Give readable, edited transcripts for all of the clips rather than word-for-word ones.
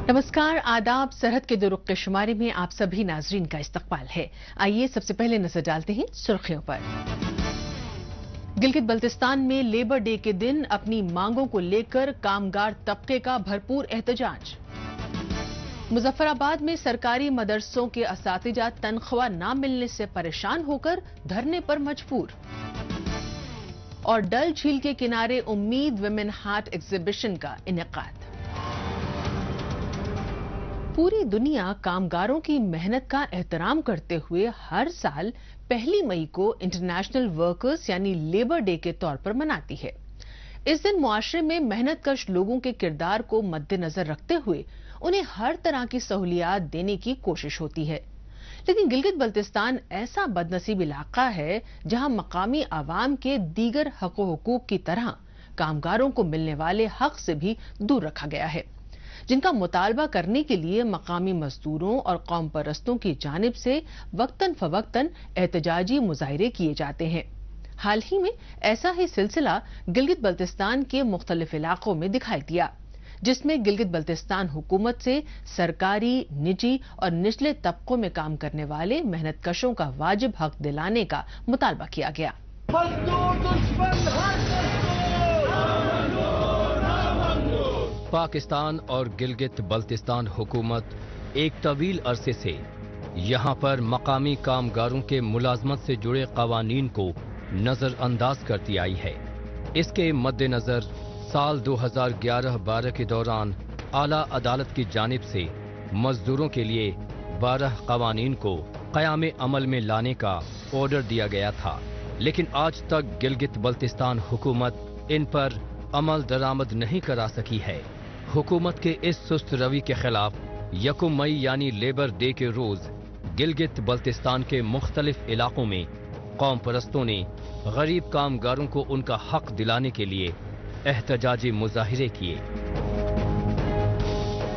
नमस्कार, आदाब। सरहद के दो रुख के शुमारे में आप सभी नाजरीन का इस्तकबाल है। आइए सबसे पहले नजर डालते हैं सुर्खियों पर। गिलगित बल्तिस्तान में लेबर डे के दिन अपनी मांगों को लेकर कामगार तबके का भरपूर एहतजाज। मुजफ्फराबाद में सरकारी मदरसों के असातिजा तनख्वाह न मिलने से परेशान होकर धरने पर मजबूर। और डल झील के किनारे उम्मीद विमेन हार्ट एग्जीबिशन का इनेकाद। पूरी दुनिया कामगारों की मेहनत का एहतराम करते हुए हर साल 1 मई को इंटरनेशनल वर्कर्स यानी लेबर डे के तौर पर मनाती है। इस दिन मुआशरे में मेहनतकश लोगों के किरदार को मद्देनजर रखते हुए उन्हें हर तरह की सहूलियात देने की कोशिश होती है। लेकिन गिलगित बल्तिस्तान ऐसा बदनसीब इलाका है जहां मकामी आवाम के दीगर हक व हुकूक की तरह कामगारों को मिलने वाले हक से भी दूर रखा गया है, जिनका मुतालबा करने के लिए मकामी मजदूरों और कौम परस्तों की जानिब से वक्तन फवक्तन एहतजाजी मुजाहरे किए जाते हैं। हाल ही में ऐसा ही सिलसिला गिलगित बल्तिस्तान के मुख्तलिफ इलाकों में दिखाई दिया, जिसमें गिलगित बल्तिस्तान हुकूमत से सरकारी, निजी और निचले तबकों में काम करने वाले मेहनतकशों का वाजिब हक दिलाने का मुतालबा किया गया। पाकिस्तान और गिलगित बल्तिस्तान हुकूमत एक तवील अरसे से यहाँ पर मकामी कामगारों के मुलाजमत से जुड़े कवानीन को नजरअंदाज करती आई है। इसके मद्देनजर साल 2011-12 के दौरान आला अदालत की जानिब से मजदूरों के लिए 12 कवानीन को क़याम अमल में लाने का ऑर्डर दिया गया था, लेकिन आज तक गिलगित बल्तिस्तान हुकूमत इन पर अमल दरामद नहीं करा सकी है। हुकूमत के इस सुस्त रवि के खिलाफ 1 मई यानी लेबर डे के रोज गिलगित बल्तिस्तान के मुख्तलिफ इलाकों में कौम परस्तों ने गरीब कामगारों को उनका हक दिलाने के लिए एहतजाजी मुजाहिरे किए।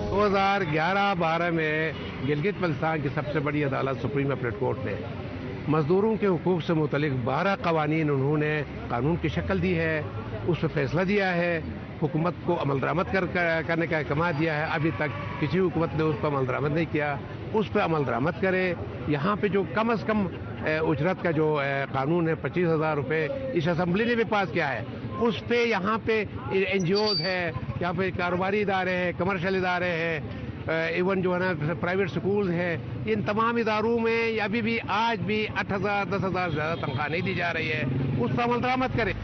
2011-12 में गिलगित बल्तिस्तान की सबसे बड़ी अदालत सुप्रीम अपीलेट कोर्ट ने मजदूरों के हुकूक से मुतलिक 12 कवानीन उन्होंने कानून की शक्ल दी है, उस पर फैसला दिया है, हुकूमत को अमल दरामद करने का अहकाम दिया है। अभी तक किसी हुकूमत ने उस पर अमल दरामद नहीं किया, उस पर अमल दरामद करे। यहाँ पे जो कम अज़ कम उजरत का जो कानून है 25,000 रुपये इस असम्बली ने भी पास किया है, उस पे यहाँ पे NGOs है, यहाँ पे कारोबारी इदारे हैं, कमर्शियल इदारे हैं, इवन जो है ना प्राइवेट स्कूल है, इन तमाम इदारों में अभी भी आज भी 8,000 10,000 से ज़्यादा तनख्वाह नहीं दी जा रही है, उस पर अमल दरामद करे।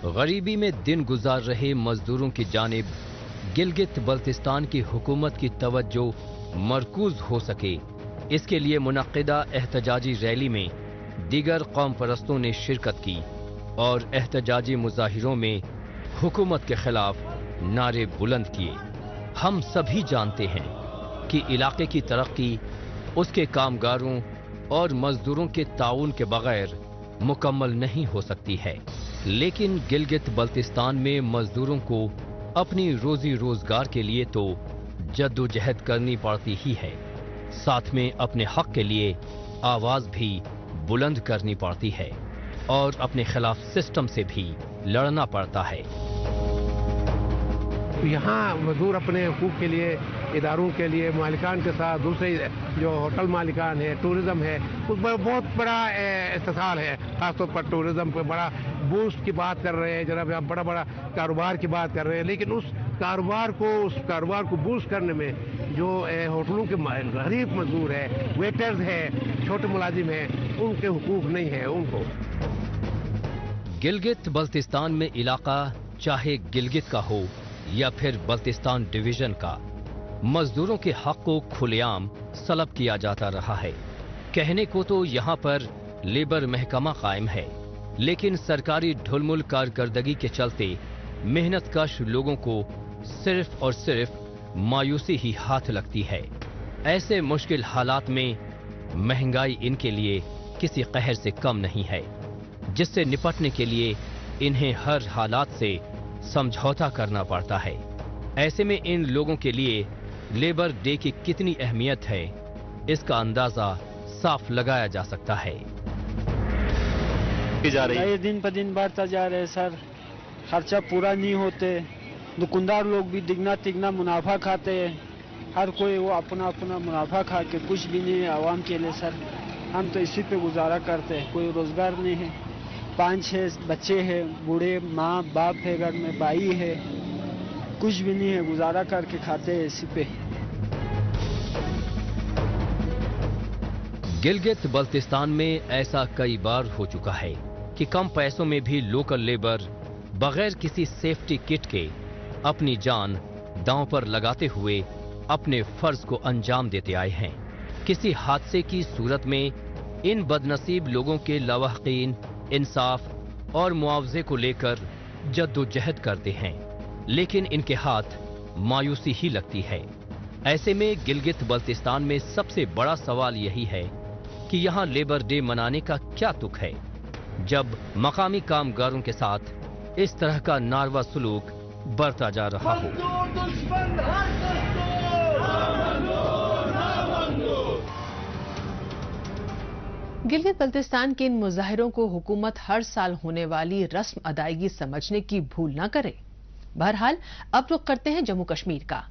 गरीबी में दिन गुजार रहे मजदूरों की जानिब गिलगित बल्तिस्तान की हुकूमत की तवज्जो मरकूज हो सके, इसके लिए मुनक्किदा एहतजाजी रैली में दीगर कौम परस्तों ने शिरकत की और एहतजाजी मुजाहिरों में हुकूमत के खिलाफ नारे बुलंद किए। हम सभी जानते हैं कि इलाके की तरक्की उसके कामगारों और मजदूरों के ताउन के बगैर मुकम्मल नहीं हो सकती है, लेकिन गिलगित बल्तिस्तान में मजदूरों को अपनी रोजी रोजगार के लिए तो जद्दोजहद करनी पड़ती ही है, साथ में अपने हक के लिए आवाज भी बुलंद करनी पड़ती है और अपने खिलाफ सिस्टम से भी लड़ना पड़ता है। यहाँ मजदूर अपने हुकूक के लिए इदारों के लिए मालिकान के साथ दूसरे जो होटल मालिकान है, टूरिज्म है, उस पर बहुत बड़ा इस्तेसाल है। खासतौर पर टूरिज्म पे बड़ा बूस्ट की बात कर रहे हैं, जनाब आप बड़ा बड़ा कारोबार की बात कर रहे हैं, लेकिन उस कारोबार को बूस्ट करने में जो होटलों के गरीब मजदूर है, वेटर्स है, छोटे मुलाजिम है, उनके हुकूक नहीं है। उनको गिलगित बल्तिस्तान में इलाका चाहे गिलगित का हो या फिर बल्तिस्तान डिवीजन का, मजदूरों के हक को खुलेआम सलब किया जाता रहा है। कहने को तो यहाँ पर लेबर महकमा कायम है, लेकिन सरकारी ढुलमुल कारकर्दगी के चलते मेहनतकश लोगों को सिर्फ और सिर्फ मायूसी ही हाथ लगती है। ऐसे मुश्किल हालात में महंगाई इनके लिए किसी कहर से कम नहीं है, जिससे निपटने के लिए इन्हें हर हालात से समझौता करना पड़ता है। ऐसे में इन लोगों के लिए लेबर डे की कितनी अहमियत है, इसका अंदाजा साफ लगाया जा सकता है। ये दिन पर दिन बढ़ता जा रहा है सर, खर्चा पूरा नहीं होते, दुकानदार लोग भी दिगना तिगना मुनाफा खाते हैं, हर कोई वो अपना अपना मुनाफा खा के कुछ भी नहीं है आवाम के लिए सर। हम तो इसी पे गुजारा करते हैं, कोई रोजगार नहीं है, 5-6 बच्चे हैं, बूढ़े माँ बाप है, घर में भाई है, कुछ भी नहीं है, गुजारा करके खाते हैं इसी पे। गिलगित बल्तिस्तान में ऐसा कई बार हो चुका है कि कम पैसों में भी लोकल लेबर बगैर किसी सेफ्टी किट के अपनी जान दांव पर लगाते हुए अपने फर्ज को अंजाम देते आए हैं। किसी हादसे की सूरत में इन बदनसीब लोगों के लवाहकीन इंसाफ और मुआवजे को लेकर जद्दोजहद करते हैं, लेकिन इनके हाथ मायूसी ही लगती है। ऐसे में गिलगित बल्तिस्तान में सबसे बड़ा सवाल यही है कि यहाँ लेबर डे मनाने का क्या तुक है, जब मकामी कामगारों के साथ इस तरह का नारवा सलूक बरता जा रहा हो। गिलगित बल्तिस्तान के इन मुजाहिरों को हुकूमत हर साल होने वाली रस्म अदायगी समझने की भूल न करे। बहरहाल अब रुख करते हैं जम्मू कश्मीर का।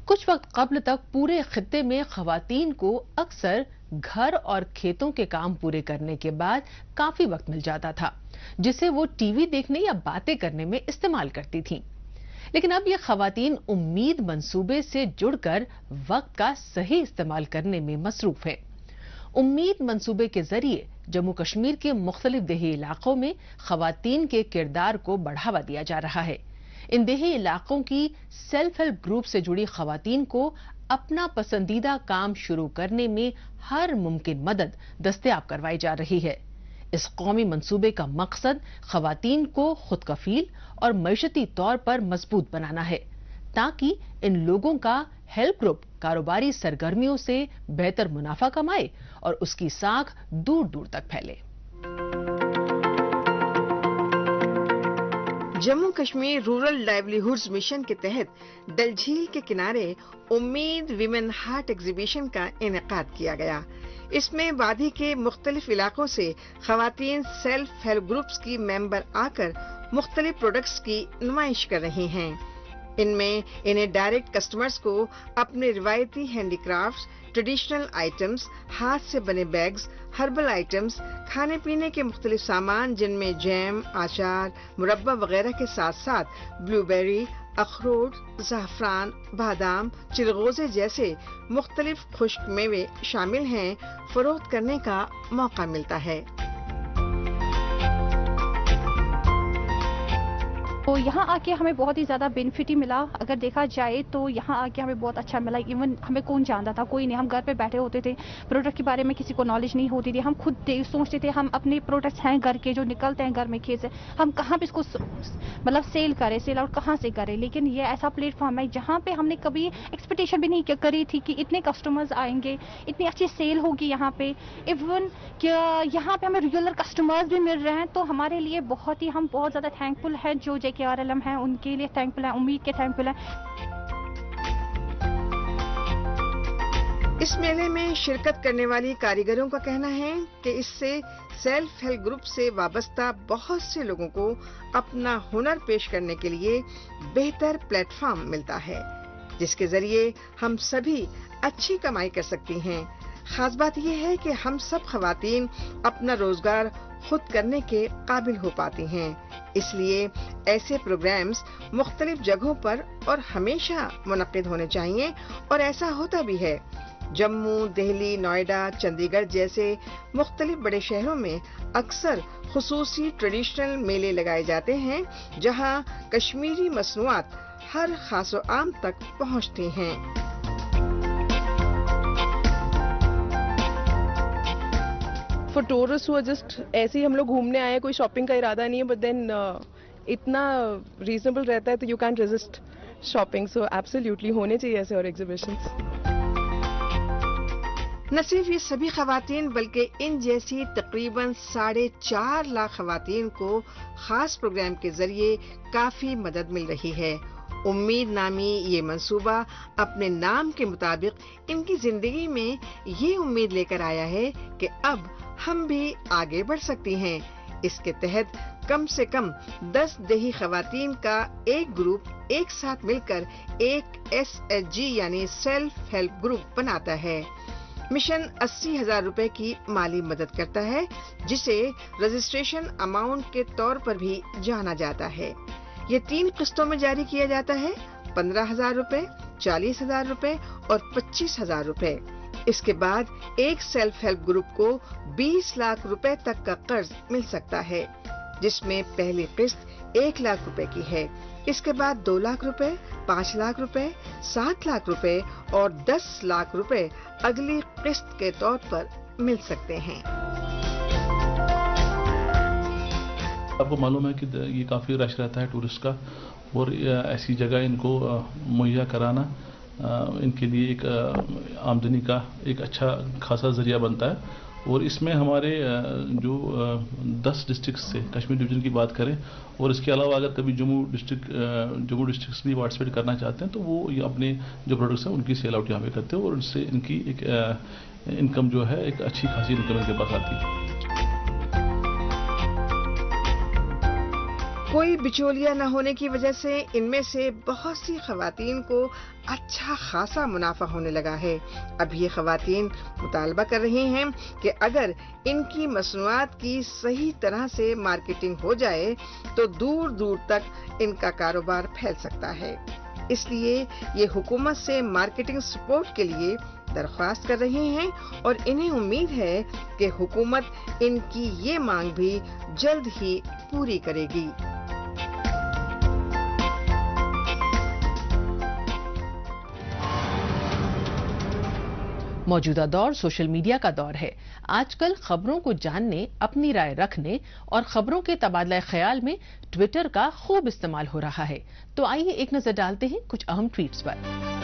कुछ वक्त कब्ल तक पूरे खित्ते में खवातीन को अक्सर घर और खेतों के काम पूरे करने के बाद काफी वक्त मिल जाता था, जिसे वो टीवी देखने या बातें करने में इस्तेमाल करती थीं। लेकिन अब ये खवातीन उम्मीद मंसूबे से जुड़कर वक्त का सही इस्तेमाल करने में मसरूफ हैं। उम्मीद मंसूबे के जरिए जम्मू कश्मीर के मुख्तलिफ देही इलाकों में खवातीन के किरदार को बढ़ावा दिया जा रहा है। इन देही इलाकों की सेल्फ हेल्प ग्रुप से जुड़ी खवातीन को अपना पसंदीदा काम शुरू करने में हर मुमकिन मदद दस्तयाब करवाई जा रही है। इस कौमी मंसूबे का मकसद खवातीन को खुद कफील और मईशती तौर पर मजबूत बनाना है, ताकि इन लोगों का हेल्प ग्रुप कारोबारी सरगर्मियों से बेहतर मुनाफा कमाए और उसकी साख दूर दूर तक फैले। Jammu Kashmir rural livelihoods mission के तहत डल झील के किनारे उम्मीद विमेन हार्ट एग्जीबिशन का इनेकाद किया गया। इसमें वादी के मुख्तलिफ इलाकों से खवातीन सेल्फ हेल्प ग्रुप्स की मेंबर आकर मुख्तलिफ प्रोडक्ट्स की नुमाइश कर रही हैं। इनमें इन्हें डायरेक्ट कस्टमर्स को अपने रिवायती हैंडीक्राफ्ट्स, ट्रेडिशनल आइटम्स, हाथ से बने बैग्स, हर्बल आइटम्स, खाने पीने के मुख्तलिफ सामान जिनमें जैम, आचार, मुरब्बा वगैरह के साथ साथ ब्लूबेरी, अखरोट, ज़ाफ़रान, बादाम, चिलगोज़े जैसे मुख्तलिफ खुश्क मेवे शामिल हैं, फरोख्त करने का मौका मिलता है। तो यहाँ आके हमें बहुत ही ज़्यादा बेनिफिट ही मिला। अगर देखा जाए तो यहाँ आके हमें बहुत अच्छा मिला। इवन हमें कौन जानता था, कोई नहीं, हम घर पे बैठे होते थे, प्रोडक्ट के बारे में किसी को नॉलेज नहीं होती थी। हम खुद सोचते थे हम अपने प्रोडक्ट्स हैं घर के जो निकलते हैं घर में खेत से, हम कहाँ पे इसको मतलब सेल करें, सेल आउट कहाँ से करें। लेकिन ये ऐसा प्लेटफॉर्म है जहाँ पे हमने कभी एक्सपेक्टेशन भी नहीं करी थी कि इतने कस्टमर्स आएंगे, इतनी अच्छी सेल होगी यहाँ पे। इवन यहाँ पे हमें रेगुलर कस्टमर्स भी मिल रहे हैं, तो हमारे लिए हम बहुत ज़्यादा थैंकफुल है। जो JKRLM है उनके लिए थैंकफुल है, उम्मीद के थैंकफुल है। इस मेले में शिरकत करने वाली कारीगरों का कहना है कि इससे सेल्फ हेल्प ग्रुप से वाबस्ता बहुत से लोगों को अपना हुनर पेश करने के लिए बेहतर प्लेटफॉर्म मिलता है, जिसके जरिए हम सभी अच्छी कमाई कर सकती हैं। खास बात यह है कि हम सब खवातीन अपना रोजगार खुद करने के काबिल हो पाती हैं। इसलिए ऐसे प्रोग्राम्स मुख्तलिफ जगहों पर और हमेशा मुनक्किद होने चाहिए, और ऐसा होता भी है। जम्मू, दिल्ली, नोएडा, चंडीगढ़ जैसे मुख्तलिफ बड़े शहरों में अक्सर खुसूसी ट्रेडिशनल मेले लगाए जाते हैं, जहां कश्मीरी मसनूआत हर खास व आम तक पहुंचती हैं। फॉर टूरिस्ट हुआ जस्ट ऐसे ही हम लोग घूमने आए हैं, कोई शॉपिंग का इरादा नहीं है, बट देन इतना रीजनेबल रहता है तो you can resist shopping. So absolutely होने चाहिए ऐसे और एग्जीबिशंस। न सिर्फ ये सभी खवातीन बल्कि इन जैसी तकरीबन 4.5 लाख खवातीन को खास प्रोग्राम के जरिए काफी मदद मिल रही है। उम्मीद नामी ये मंसूबा अपने नाम के मुताबिक इनकी जिंदगी में ये उम्मीद लेकर आया है कि अब हम भी आगे बढ़ सकती हैं। इसके तहत से कम 10 देही खवातीन का एक ग्रुप एक साथ मिलकर एक SHG यानी सेल्फ हेल्प ग्रुप बनाता है। मिशन 80,000 रुपए की माली मदद करता है, जिसे रजिस्ट्रेशन अमाउंट के तौर पर भी जाना जाता है। ये 3 किस्तों में जारी किया जाता है, 15,000 रुपए, 40,000 रुपए और 25,000 रुपए। इसके बाद एक सेल्फ हेल्प ग्रुप को 20 लाख रुपए तक का कर्ज मिल सकता है, जिसमें पहली किस्त 1 लाख रुपए की है। इसके बाद 2 लाख रुपए, 5 लाख रुपए, 7 लाख रुपए और 10 लाख रुपए अगली किस्त के तौर पर मिल सकते हैं। आपको मालूम है कि ये काफ़ी रश रहता है टूरिस्ट का, और ऐसी जगह इनको मुहैया कराना इनके लिए एक आमदनी का एक अच्छा खासा जरिया बनता है। और इसमें हमारे जो 10 डिस्ट्रिक्ट से कश्मीर डिवीज़न की बात करें, और इसके अलावा अगर कभी जम्मू डिस्ट्रिक्ट भी पार्टिसिपेट करना चाहते हैं तो वो ये अपने जो प्रोडक्ट्स हैं उनकी सेल आउट यहाँ पे करते हैं, और उससे इनकी एक इनकम जो है एक अच्छी खासी इनकम इनके पास आती है। कोई बिचौलिया न होने की वजह से इनमें से बहुत सी खवातीन को अच्छा खासा मुनाफा होने लगा है। अब ये खवातीन मुतालबा कर रही हैं कि अगर इनकी मसनूआत की सही तरह से मार्केटिंग हो जाए तो दूर दूर तक इनका कारोबार फैल सकता है। इसलिए ये हुकूमत से मार्केटिंग सपोर्ट के लिए दरख्वास्त कर रही हैं और इन्हें उम्मीद है कि हुकूमत इनकी ये मांग भी जल्द ही पूरी करेगी। मौजूदा दौर सोशल मीडिया का दौर है। आजकल खबरों को जानने, अपनी राय रखने और खबरों के तबादला ख्याल में ट्विटर का खूब इस्तेमाल हो रहा है। तो आइए एक नजर डालते हैं कुछ अहम ट्वीट्स पर।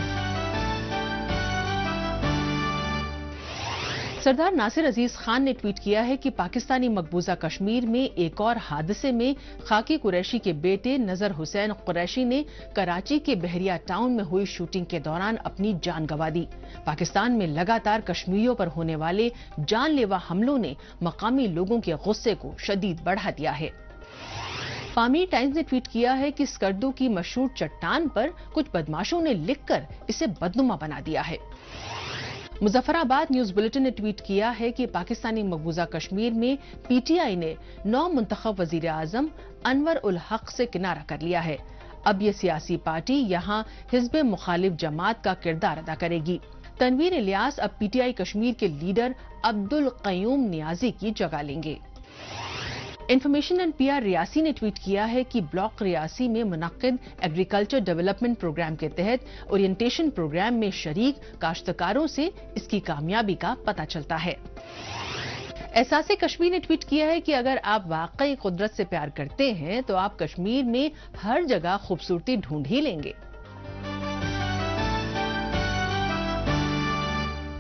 सरदार नासिर अजीज खान ने ट्वीट किया है कि पाकिस्तानी मकबूजा कश्मीर में एक और हादसे में खाकी कुरैशी के बेटे नजर हुसैन कुरैशी ने कराची के बहरिया टाउन में हुई शूटिंग के दौरान अपनी जान गंवा दी। पाकिस्तान में लगातार कश्मीरियों पर होने वाले जानलेवा हमलों ने मकामी लोगों के गुस्से को शदीद बढ़ा दिया है। पामीर टाइम्स ने ट्वीट किया है कि स्कर्दू की मशहूर चट्टान पर कुछ बदमाशों ने लिखकर इसे बदनुमा बना दिया है। मुजफ्फराबाद न्यूज बुलेटिन ने ट्वीट किया है कि पाकिस्तानी मकबूजा कश्मीर में पीटीआई ने 9 मुंतखब वजीर आजम अनवर उल हक से किनारा कर लिया है। अब ये सियासी पार्टी यहां हिज़्ब मुखालिफ जमात का किरदार अदा करेगी। तनवीर इलियास अब पीटीआई कश्मीर के लीडर अब्दुल कयूम नियाजी की जगह लेंगे। इंफॉर्मेशन एंड पीआर रियासी ने ट्वीट किया है कि ब्लॉक रियासी में मुनक्किद एग्रीकल्चर डेवलपमेंट प्रोग्राम के तहत ओरिएंटेशन प्रोग्राम में शरीक काश्तकारों से इसकी कामयाबी का पता चलता है। एहसासे कश्मीर ने ट्वीट किया है कि अगर आप वाकई कुदरत से प्यार करते हैं तो आप कश्मीर में हर जगह खूबसूरती ढूंढ ही लेंगे।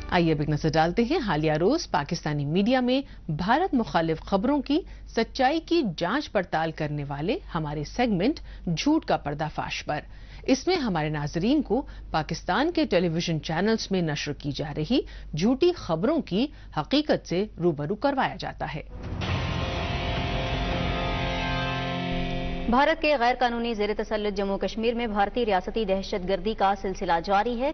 आइए अब एक नजर डालते हैं हालिया रोज पाकिस्तानी मीडिया में भारत मुखालिफ खबरों की सच्चाई की जांच पड़ताल करने वाले हमारे सेगमेंट झूठ का पर्दाफाश पर। इसमें हमारे नाजरीन को पाकिस्तान के टेलीविजन चैनल्स में नश्र की जा रही झूठी खबरों की हकीकत से रूबरू करवाया जाता है। भारत के गैर कानूनी ज़ेर तसल्लुत जम्मू कश्मीर में भारतीय रियासती दहशतगर्दी का सिलसिला जारी है।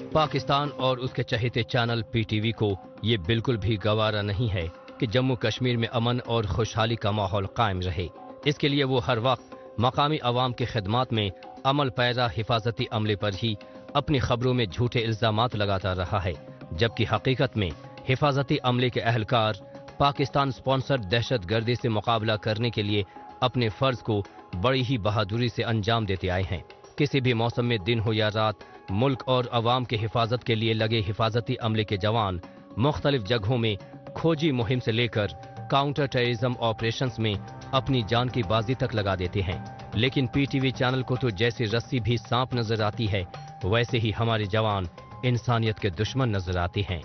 पाकिस्तान और उसके चहेते चैनल पीटीवी को ये बिल्कुल भी गवारा नहीं है कि जम्मू कश्मीर में अमन और खुशहाली का माहौल कायम रहे। इसके लिए वो हर वक्त मकामी अवाम की खिदमत में अमल पैरा हिफाजती अमले पर ही अपनी खबरों में झूठे इल्जामात लगाता रहा है, जबकि हकीकत में हिफाजती अमले के अहलकार पाकिस्तान स्पॉन्सर्ड दहशतगर्दी से मुकाबला करने के लिए अपने फर्ज को बड़ी ही बहादुरी से अंजाम देते आए हैं। किसी भी मौसम में दिन हो या रात, मुल्क और अवाम के हिफाजत के लिए लगे हिफाजती अमले के जवान मुख्तलिफ जगहों में खोजी मुहिम से लेकर काउंटर टेररिज्म ऑपरेशंस में अपनी जान की बाजी तक लगा देते हैं। लेकिन पीटीवी चैनल को तो जैसे रस्सी भी सांप नजर आती है, वैसे ही हमारे जवान इंसानियत के दुश्मन नजर आते हैं।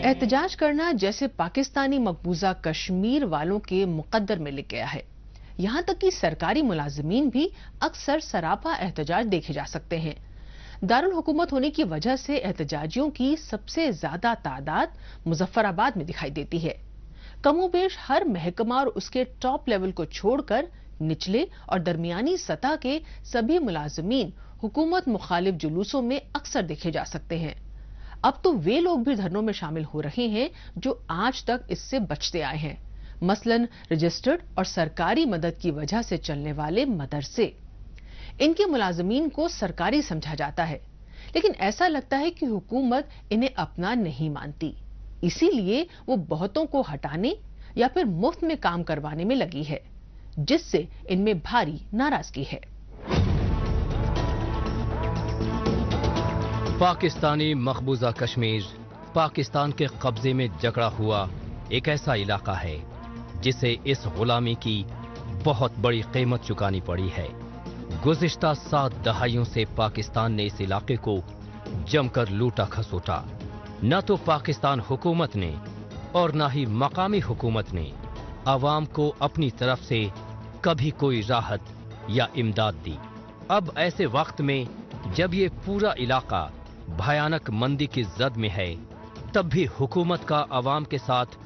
एहतजाज करना जैसे पाकिस्तानी मकबूजा कश्मीर वालों के मुकद्दर में लिख गया है। यहां तक कि सरकारी मुलाजिमीन भी अक्सर सरापा एहतजाज देखे जा सकते हैं। दारुल हुकूमत होने की वजह से एहतजाजियों की सबसे ज्यादा तादाद मुजफ्फराबाद में दिखाई देती है। कमोबेश हर महकमा और उसके टॉप लेवल को छोड़कर निचले और दरमियानी सतह के सभी मुलाजमीन हुकूमत मुखालिफ जुलूसों में अक्सर देखे जा सकते हैं। अब तो वे लोग भी धरनों में शामिल हो रहे हैं जो आज तक इससे बचते आए हैं, मसलन रजिस्टर्ड और सरकारी मदद की वजह से चलने वाले मदरसे। इनके मुलाजमीन को सरकारी समझा जाता है, लेकिन ऐसा लगता है कि हुकूमत इन्हें अपना नहीं मानती, इसीलिए वो बहुतों को हटाने या फिर मुफ्त में काम करवाने में लगी है, जिससे इनमें भारी नाराजगी है। पाकिस्तानी मकबूजा कश्मीर पाकिस्तान के कब्जे में जकड़ा हुआ एक ऐसा इलाका है जिसे इस गुलामी की बहुत बड़ी कीमत चुकानी पड़ी है। गुज़िश्ता 7 दहाइयों से पाकिस्तान ने इस इलाके को जमकर लूटा खसोटा। न तो पाकिस्तान हुकूमत ने और न ही मकामी हुकूमत ने आवाम को अपनी तरफ से कभी कोई राहत या इमदाद दी। अब ऐसे वक्त में जब ये पूरा इलाका भयानक मंदी की जद में है, तब भी हुकूमत का आवाम के साथ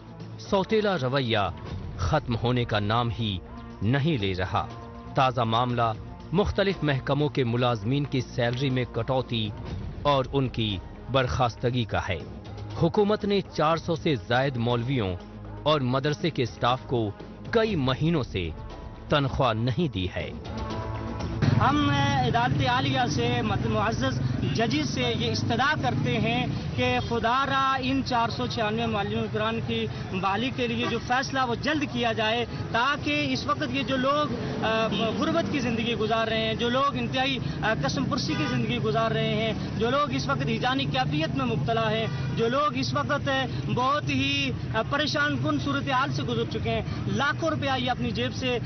सौतेला रवैया खत्म होने का नाम ही नहीं ले रहा। ताज़ा मामला मुख्तलिफ महकमों के मुलाजमीन की सैलरी में कटौती और उनकी बर्खास्तगी का है। हुकूमत ने 400 से जायद मौलवियों और मदरसे के स्टाफ को कई महीनों से तनख्वाह नहीं दी है। हम अदालत आलिया से मुअज़्ज़ज़ जजेस से ये इस्तदा करते हैं कि खुदारा इन 496 मालियों कुरान की बहाली के लिए जो फैसला वो जल्द किया जाए, ताकि इस वक्त ये जो लोग गुर्बत की ज़िंदगी गुजार रहे हैं, जो लोग इंतहाई कसम पुरसी की ज़िंदगी गुजार रहे हैं, जो लोग इस वक्त हिजानी कैफियत में मुब्तला हैं, जो लोग इस वक्त बहुत ही परेशान कुन सूरत हाल से गुजर चुके हैं, लाखों रुपया ये अपनी जेब से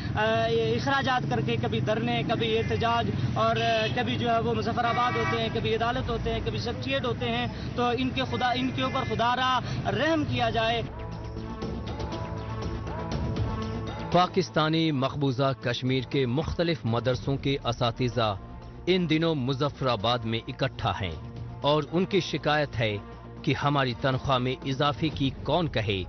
इखराजात करके कभी धरने, कभी एहतजाज और कभी जो है वो मुजफ्फराबाद होते हैं, कभी अदालत होते हैं, कभी सेक्रेटेरिएट होते हैं, तो इनके ऊपर खुदारा रहम किया जाए। पाकिस्तानी मकबूजा कश्मीर के मुख्तलिफ मदरसों के असातिज़ा इन दिनों मुजफ्फराबाद में इकट्ठा हैं और उनकी शिकायत है कि हमारी तनख्वाह में इजाफे की कौन कहे,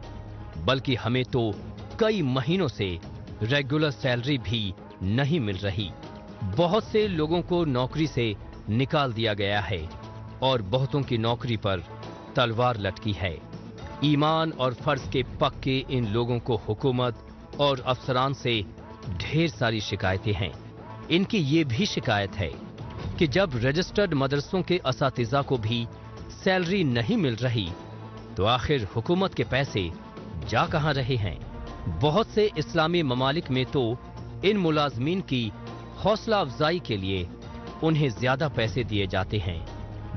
बल्कि हमें तो कई महीनों से रेगुलर सैलरी भी नहीं मिल रही। बहुत से लोगों को नौकरी से निकाल दिया गया है और बहुतों की नौकरी पर तलवार लटकी है। ईमान और फर्ज के पक्के इन लोगों को हुकूमत और अफसरान से ढेर सारी शिकायतें हैं। इनकी ये भी शिकायत है कि जब रजिस्टर्ड मदरसों के असातिज़ा को भी सैलरी नहीं मिल रही, तो आखिर हुकूमत के पैसे जा कहां रहे हैं। बहुत से इस्लामी ममालिक में तो इन मुलाजमीन की हौसला अफजाई के लिए उन्हें ज्यादा पैसे दिए जाते हैं,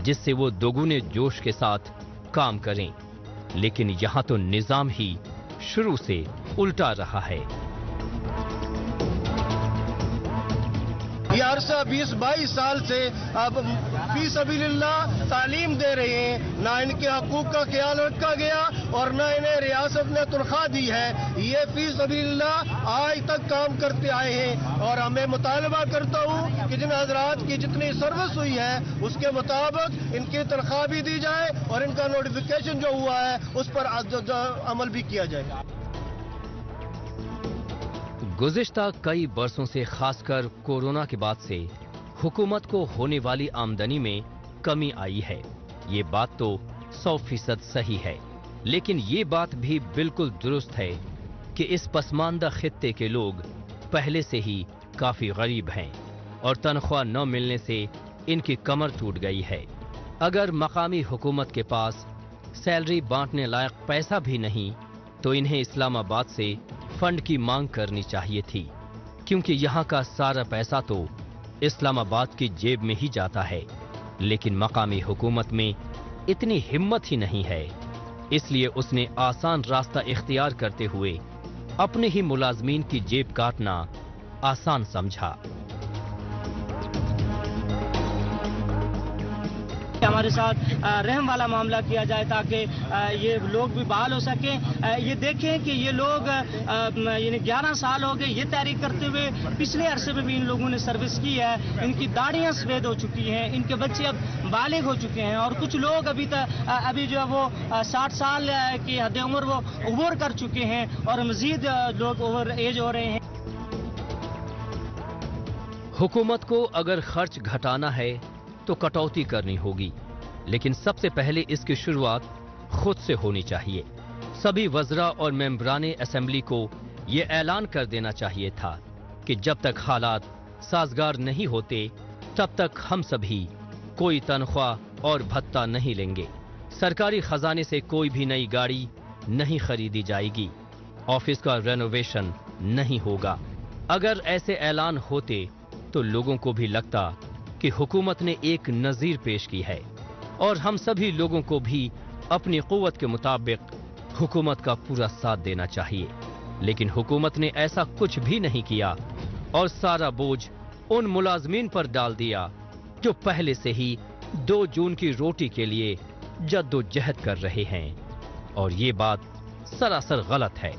जिससे वो दोगुने जोश के साथ काम करें, लेकिन यहाँ तो निजाम ही शुरू से उल्टा रहा है। ये अरसा 20-22 साल से अब फी सबीलिल्लाह तालीम दे रहे हैं, ना इनके हकूक का ख्याल रखा गया और ना इन्हें रियासत ने तनख्वाह दी है। ये फी सबीलिल्लाह आज तक काम करते आए हैं और हमें मुतालबा करता हूँ कि जिन हजरात की जितनी सर्विस हुई है उसके मुताबिक इनकी तनख्वाह भी दी जाए और इनका नोटिफिकेशन जो हुआ है उस पर अमल भी किया जाए। गुज़िश्ता कई बरसों से खासकर कोरोना के बाद से हुकूमत को होने वाली आमदनी में कमी आई है। ये बात तो 100% सही है, लेकिन ये बात भी बिल्कुल दुरुस्त है कि इस पसमानदा खित्ते के लोग पहले से ही काफी गरीब हैं और तनख्वाह न मिलने से इनकी कमर टूट गई है। अगर मकामी हुकूमत के पास सैलरी बांटने लायक पैसा भी नहीं, तो इन्हें इस्लामाबाद से फंड की मांग करनी चाहिए थी, क्योंकि यहाँ का सारा पैसा तो इस्लामाबाद की जेब में ही जाता है। लेकिन मकामी हुकूमत में इतनी हिम्मत ही नहीं है, इसलिए उसने आसान रास्ता इख्तियार करते हुए अपने ही मुलाजमीन की जेब काटना आसान समझा। ہمارے ساتھ رحم والا معاملہ کیا جائے تاکہ یہ لوگ بھی بحال ہو سکیں. یہ دیکھیں کہ یہ لوگ یعنی 11 سال ہو گئے یہ تحریک کرتے ہوئے. پچھلے عرصے میں بھی ان لوگوں نے سروس کی ہے. ان کی داڑیاں سفید ہو چکی ہیں, ان کے بچے اب بالغ ہو چکے ہیں, اور کچھ لوگ ابھی جو ہے وہ 60 سال کی حد عمر وہ عبور کر چکے ہیں, اور مزید لوگ اوور ایج ہو رہے ہیں. حکومت کو اگر خرچ گھٹانا ہے تو کٹوتی کرنی ہوگی, لیکن سب سے پہلے اس کی شروعات خود سے ہونی چاہیے. سبھی وزراء اور ممبران اسمبلی کو یہ اعلان کر دینا چاہیے تھا کہ جب تک حالات سازگار نہیں ہوتے تب تک ہم سبھی کوئی تنخواہ اور بھتہ نہیں لیں گے. سرکاری خزانے سے کوئی بھی نئی گاڑی نہیں خریدی جائے گی, آفس کا رینوویشن نہیں ہوگا. اگر ایسے اعلان ہوتے تو لوگوں کو بھی لگتا کہ حکومت نے ایک نظیر پیش کی ہے, اور ہم سبھی لوگوں کو بھی اپنی قوت کے مطابق حکومت کا پورا ساتھ دینا چاہیے. لیکن حکومت نے ایسا کچھ بھی نہیں کیا, اور سارا بوجھ ان ملازمین پر ڈال دیا جو پہلے سے ہی 2 جون کی روٹی کے لیے جدوجہد کر رہے ہیں, اور یہ بات سراسر غلط ہے.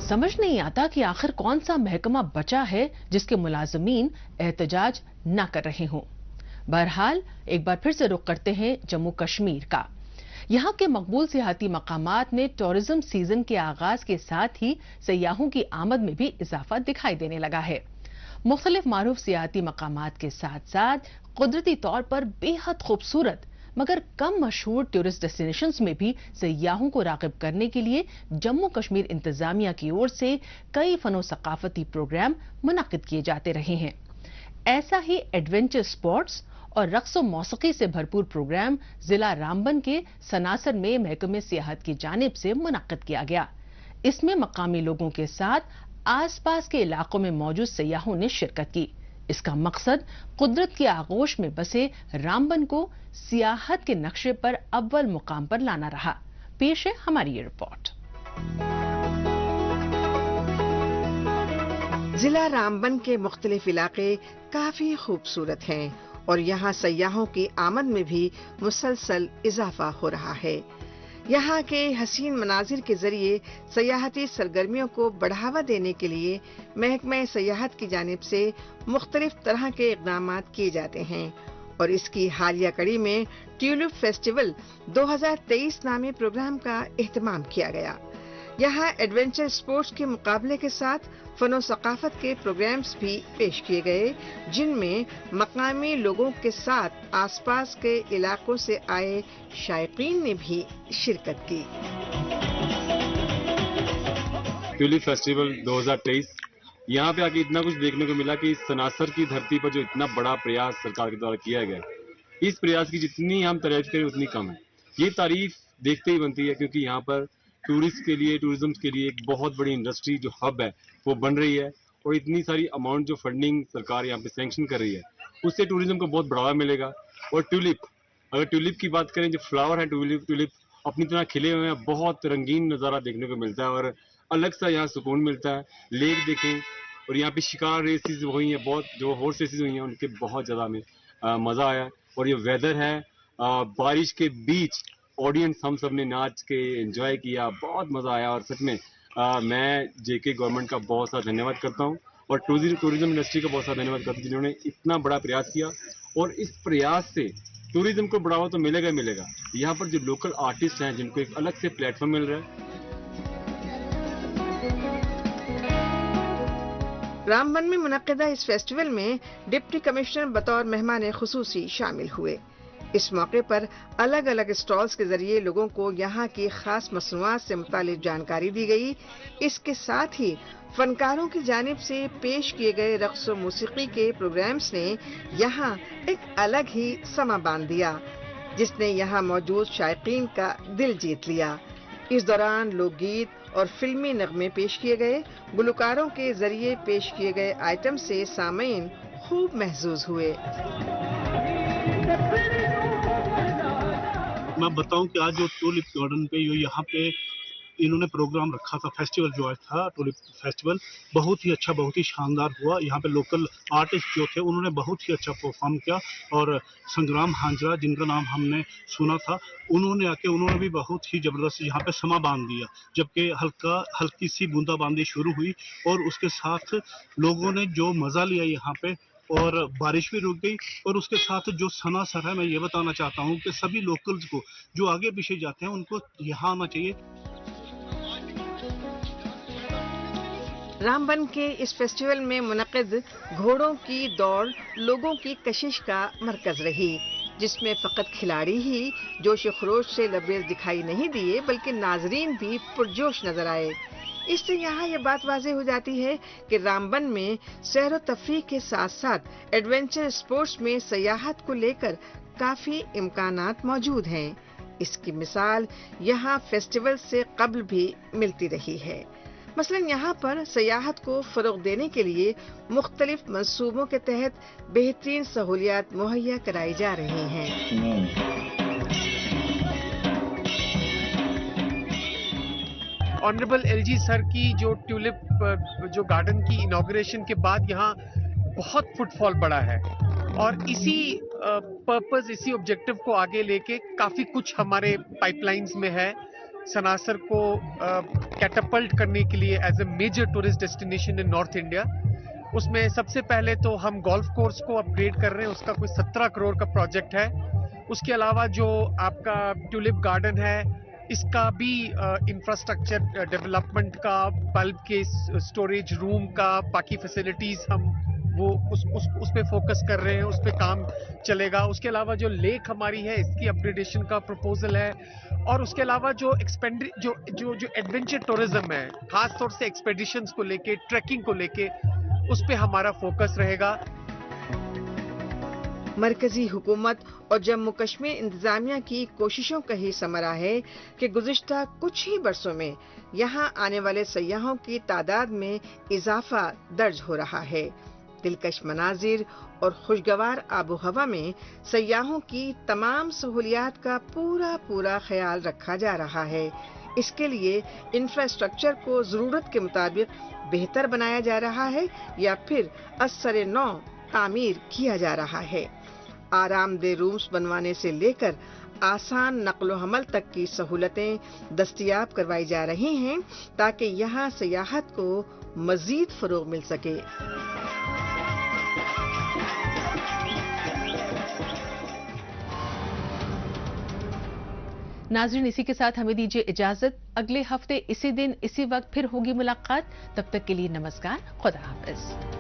سمجھ نہیں آتا کہ آخر کون سا محکمہ بچا ہے جس کے ملازمین احتجاج نہ کر رہے ہوں. بہرحال ایک بار پھر سے رخ کرتے ہیں جموں کشمیر کا. یہاں کے مقبول سیاحتی مقامات میں ٹورزم سیزن کے آغاز کے ساتھ ہی سیاحوں کی آمد میں بھی اضافہ دکھائی دینے لگا ہے. مختلف معروف سیاحتی مقامات کے ساتھ ساتھ قدرتی طور پر بے حد خوبصورت مگر کم مشہور ٹورسٹ ڈیسٹینیشنز میں بھی سیاحوں کو راغب کرنے کے لیے جموں کشمیر انتظامیہ کی اور سے کئی فن و ثقافتی پروگرام منعقد کیے جاتے رہے ہیں. ایسا ہی ایڈونچر سپورٹس اور رقص و موسیقی سے بھرپور پروگرام ضلع رامبن کے سناسر میں محکمہ سیاحت کی جانب سے منعقد کیا گیا. اس میں مقامی لوگوں کے ساتھ آس پاس کے علاقوں میں موجود سیاحوں نے شرکت کی. اس کا مقصد قدرت کے آغوش میں بسے رامبن کو سیاحت کے نقشے پر اول مقام پر لانا رہا. پیش ہے ہماری یہ رپورٹ. ضلع رامبن کے مختلف علاقے کافی خوبصورت ہیں اور یہاں سیاحوں کی آمد میں بھی مسلسل اضافہ ہو رہا ہے. یہاں کے حسین مناظر کے ذریعے سیاحتی سرگرمیوں کو بڑھاوا دینے کے لیے محکمہ سیاحت کی جانب سے مختلف طرح کے اقدامات کیے جاتے ہیں, اور اس کی حالیہ کڑی میں ٹیولپ فیسٹیول 2023 نامی پروگرام کا اہتمام کیا گیا. یہاں ایڈونچر سپورٹس کے مقابلے کے ساتھ فن و ثقافت کے پروگرامز بھی پیش کیے گئے, جن میں مقامی لوگوں کے ساتھ آس پاس کے علاقوں سے آئے شائقین نے بھی شرکت کی. ٹیولپ فیسٹیول 2023 یہاں پہ آکے اتنا کچھ دیکھنے کو ملا کہ سناسر کی دھرتی پر جو اتنا بڑا پریاس سرکار کے دوارا کیا گیا, اس پریاس کی جتنی ہم تعریف کریں اتنی کم ہے. یہ تعریف دیکھتے ہی بنتی ہے کیونکہ یہاں پر ٹورسٹ کے لیے, ٹورزم کے لیے ایک بہت بڑی انڈسٹری جو ہب ہے وہ بن رہی ہے, اور اتنی ساری اماؤنٹ جو فنڈنگ سرکار یہاں پہ سینکشن کر رہی ہے اس سے ٹورزم کو بہت بڑھاوا ملے گا. اور ٹیولپ, اگر ٹیولپ کی بات کریں, جو فلاور ہے ٹیولپ اپنی طرح کھلے ہوئے ہیں, بہت رنگین نظارہ دیکھنے کو ملتا ہے اور الگ سا یہاں سکون ملتا ہے. لیک دیکھیں, اور یہاں پہ شکار ریسز ہوئی ہیں, بہت جو ہارس ریسز ہوئی ہیں ان کے بہت زیادہ ہمیں مزہ آیا. اور یہ ویدر ہے, بارش کے بیچ آڈینس ہم سب نے ناچ کے انجوائے کیا, بہت مزہ آیا. اور سچ میں میں جے کے گورنمنٹ کا بہت سا دھنیہ واد کرتا ہوں, اور ٹورزم انڈسٹری کا بہت سا دھنیہ واد کرتا ہوں جنہوں نے اتنا بڑا پریاس کیا. اور اس پریاس سے ٹورزم کو بڑھاوا تو ملے گا ملے گا. یہاں پر جو لوکل آرٹسٹ ہیں جن کو ایک الگ سے پلیٹ فارم مل رہا ہے. رامبن میں منعقدہ اس فیسٹیول میں ڈپٹی کمشنر بطور مہمان خصوصی شامل ہوئے. اس موقع پر الگ الگ اسٹالز کے ذریعے لوگوں کو یہاں کی خاص مصنوعات سے متعلق جانکاری دی گئی. اس کے ساتھ ہی فنکاروں کی جانب سے پیش کیے گئے رقص و موسیقی کے پروگرامز نے یہاں ایک الگ ہی سما باندھ دیا, جس نے یہاں موجود شائقین کا دل جیت لیا. اس دوران لوک گیت اور فلمی نغمے پیش کیے گئے. گلوکاروں کے ذریعے پیش کیے گئے آئٹم سے سامعین خوب محظوظ ہوئے. میں بتاؤں کہ آج جو ٹیولپ گارڈن پہ یہاں پہ इन्होंने प्रोग्राम रखा था, फेस्टिवल जो था टूलिप फेस्टिवल, बहुत ही अच्छा, बहुत ही शानदार हुआ। यहाँ पे लोकल आर्टिस्ट जो थे उन्होंने बहुत ही अच्छा परफॉर्म किया, और संग्राम हांजरा जिनका नाम हमने सुना था, उन्होंने भी बहुत ही जबरदस्त यहाँ पे समा बांध दिया, जबकि हल्की सी बूंदाबांदी शुरू हुई और उसके साथ लोगों ने जो मजा लिया यहाँ पे, और बारिश भी रुक गई। और उसके साथ जो सनासर है, मैं ये बताना चाहता हूँ कि सभी लोकल्स को जो आगे पीछे जाते हैं उनको यहाँ आना चाहिए। रामबन के इस फेस्टिवल में मुनक़िद घोड़ों की दौड़ लोगों की कशिश का मरकज रही, जिसमें फकत खिलाड़ी ही जोश खरोश से लबरेज दिखाई नहीं दिए, बल्कि नाजरीन भी पुरजोश नजर आए। इससे यहाँ ये बात वाज़ेह हो जाती है कि रामबन में सैर व तफरीह के साथ साथ एडवेंचर स्पोर्ट्स में सयाहत को लेकर काफ़ी इम्कानात मौजूद हैं। इसकी मिसाल यहाँ फेस्टिवल से कबल भी मिलती रही है। मसलन यहाँ पर सयाहत को फ़रोग़ देने के लिए मुख्तलिफ मंसूबों के तहत बेहतरीन सहूलियात मुहैया कराई जा रही हैं। ऑनरेबल एलजी सर की जो ट्यूलिप जो गार्डन की इनॉग्रेशन के बाद यहाँ बहुत फुटफॉल बढ़ा है, और इसी पर्पस, इसी ऑब्जेक्टिव को आगे लेके काफ़ी कुछ हमारे पाइपलाइंस में है। सनासर को कैटापल्ट करने के लिए as a major tourist destination in north India, उसमें सबसे पहले तो हम गोल्फ कोर्स को अपग्रेड कर रहे हैं, उसका कोई 17 करोड़ का प्रोजेक्ट है। उसके अलावा जो आपका ट्यूलिप गार्डन है, इसका भी इंफ्रास्ट्रक्चर डेवलपमेंट का, बल्ब के स्टोरेज रूम का, बाकी फैसिलिटीज हम वो उस पे फोकस कर रहे हैं, उस पे काम चलेगा। उसके अलावा जो लेक हमारी है, इसकी अपग्रेडेशन का प्रपोजल है। और उसके अलावा जो एडवेंचर टूरिज्म है, खास तौर से एक्सपेडिशंस को लेके, ट्रैकिंग को लेके, उस पे हमारा फोकस रहेगा। मरकजी हुकूमत और जम्मू कश्मीर इंतजामिया की कोशिशों का ही समरा है कि गुज़िश्ता कुछ ही बरसों में यहाँ आने वाले सयाहों की तादाद में इजाफा दर्ज हो रहा है। दिलकश मनाजिर और खुशगवार आबो हवा में सयाहों की तमाम सहूलियात का पूरा ख्याल रखा जा रहा है। इसके लिए इंफ्रास्ट्रक्चर को जरूरत के मुताबिक बेहतर बनाया जा रहा है या फिर असर नौ तामीर किया जा रहा है। आरामदेह रूम्स बनवाने से लेकर आसान नक्लो हमल तक की सहूलतें दस्तयाब करवाई जा रही हैं, ताकि यहाँ सयाहत को मजीद फरोग मिल सके। नाज़रीन, इसी के साथ हमें दीजिए इजाजत। अगले हफ्ते इसी दिन इसी वक्त फिर होगी मुलाकात। तब तक के लिए नमस्कार, खुदा हाफिज।